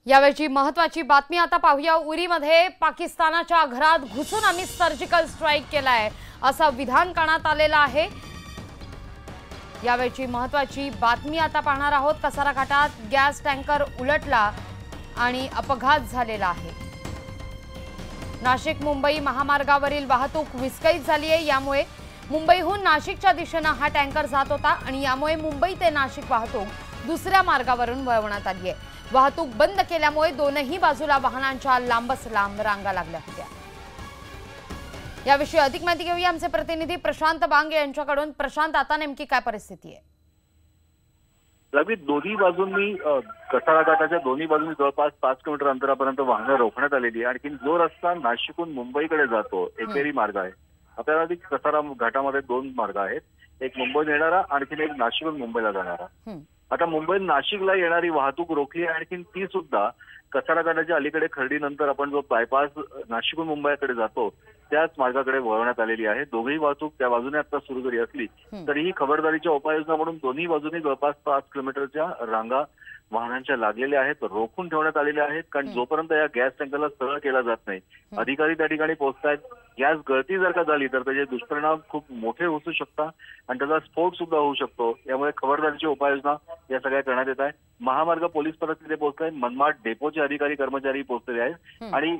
यावेळची महत्त्वाची बातमी आता पाहूया। उरीमध्ये पाकिस्तानाच्या घरात घुसून आम्ही सर्जिकल स्ट्राइक केलाय असं विधान करण्यात आलेलं आहे। यावेळची महत्त्वाची बातमी आता पाहणार आहोत। कसारा घाटात गॅस टँकर उलटला आणि अपघात झालेला आहे। नाशिक मुंबई महामार्गावरील वाहतूक विस्कळीत झाली आहे। यामुळे मुंबईहून नाशिकच्या दिशेने हा टँकर जात होता आणि यामुळे मुंबई ते नाशिक वाहतूक दुसऱ्या मार्गावरून वळवण्यात आली आहे। वाहतूक बंद केल्यामुळे दोनही बाजूला वाहनांच्या लांबच लांब रांगा लागल्या होत्या। याविषयी अधिक माहिती घेऊया आमचे प्रतिनिधी प्रशांत बांगे यांच्याकडून। प्रशांत, आता नेमकी काय परिस्थिती आहे? रवी, दोन्ही बाजूंनी कसारा घाटाच्या दोन्ही बाजूंनी जवळपास 5 किलोमीटर अंतरापर्यंत वाहनं रोखण्यात आलेली आहे। आणखी जो रस्ता नाशिकहून मुंबईकडे जातो एकेरी मार्ग आहे। आपल्याला कसारा घाटामध्ये 2 मार्ग आहेत, एक मुंबईत येणारा आणखी एक नाशिकहून मुंबईला जाणारा। आता मुंबईत नाशिकला येणारी वाहतूक रोखली आहे, आणखी ती सुद्धा कसारा घाटाच्या अलीकडे खर्डीनंतर आपण जो बायपास नाशिकहून मुंबईकडे जातो त्याच मार्गाकडे वळवण्यात आलेली आहे। दोघेही वाहतूक त्या बाजूने आता सुरू जरी असली तरीही खबरदारीच्या उपाययोजना म्हणून दोन्ही बाजूनी जवळपास 5 किलोमीटरच्या रांगा वाहनांच्या लागलेल्या आहेत, रोखून ठेवण्यात आलेल्या आहेत। कारण जोपर्यंत या गॅस टँकरला सरळ केला जात नाही, अधिकारी त्या ठिकाणी पोहोचतायत। गॅस गळती जर का झाली तर त्याचे दुष्परिणाम खूप मोठे होऊ शकतात आणि त्याचा स्फोट सुद्धा होऊ शकतो। यामुळे खबरदारीची उपाययोजना या सगळ्या करण्यात येत आहे। महामार्ग पोलीस पथक तिथे पोहोचले, मनमाड डेपोचे अधिकारी कर्मचारी पोहोचलेले आहेत आणि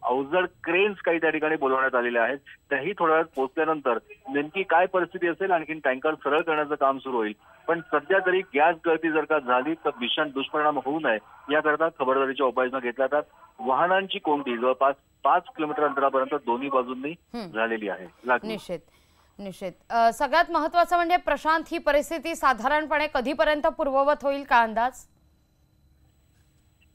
अवजड क्रेन्स काही त्या ठिकाणी बोलवण्यात आलेले आहेत। त्याही थोड्या वेळात पोहोचल्यानंतर नेमकी काय परिस्थिती असेल आणखी टँकर सरळ करण्याचं काम सुरू होईल। पण सध्या तरी गॅस गळती जर का झाली तर भीषण दुष्परिणाम होऊ नये याकरता खबरदारीच्या उपाययोजना घेतल्या जातात। वाहनांची कोंडी जवळपास 5 किलोमीटर अंतरापर्यंत दोन्ही बाजूंनी झालेली आहे। निश्चित सगळ्यात महत्त्वाचं म्हणजे प्रशांत, ही परिस्थिती साधारणपणे कधीपर्यंत पूर्ववत होईल का अंदाज?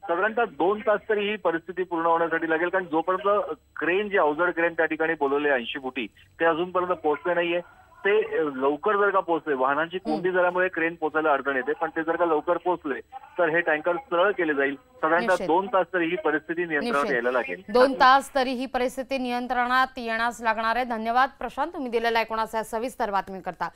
साधारणतः 2 तास तरी ही परिस्थिती पूर्ण होण्यासाठी लागेल। कारण जोपर्यंत क्रेन, जे अवजड क्रेन त्या ठिकाणी बोलवले 80 फुटी, ते अजूनपर्यंत पोहोचले नाहीये। ते लवकर जर का पोहोचले, वाहनांची कोंडी झाल्यामुळे क्रेन पोहोचायला अडचण येते, पण ते जर का लवकर पोहोचले तर हे टँकर सरळ केले जाईल। साधारणतः 2 तास तरी ही परिस्थिती नियंत्रणात यायला लागेल। 2 तास तरी ही परिस्थिती नियंत्रणात येण्यास लागणार आहे। धन्यवाद प्रशांत, तुम्ही दिलेल्या कोणाचा सविस्तर बातमी करता।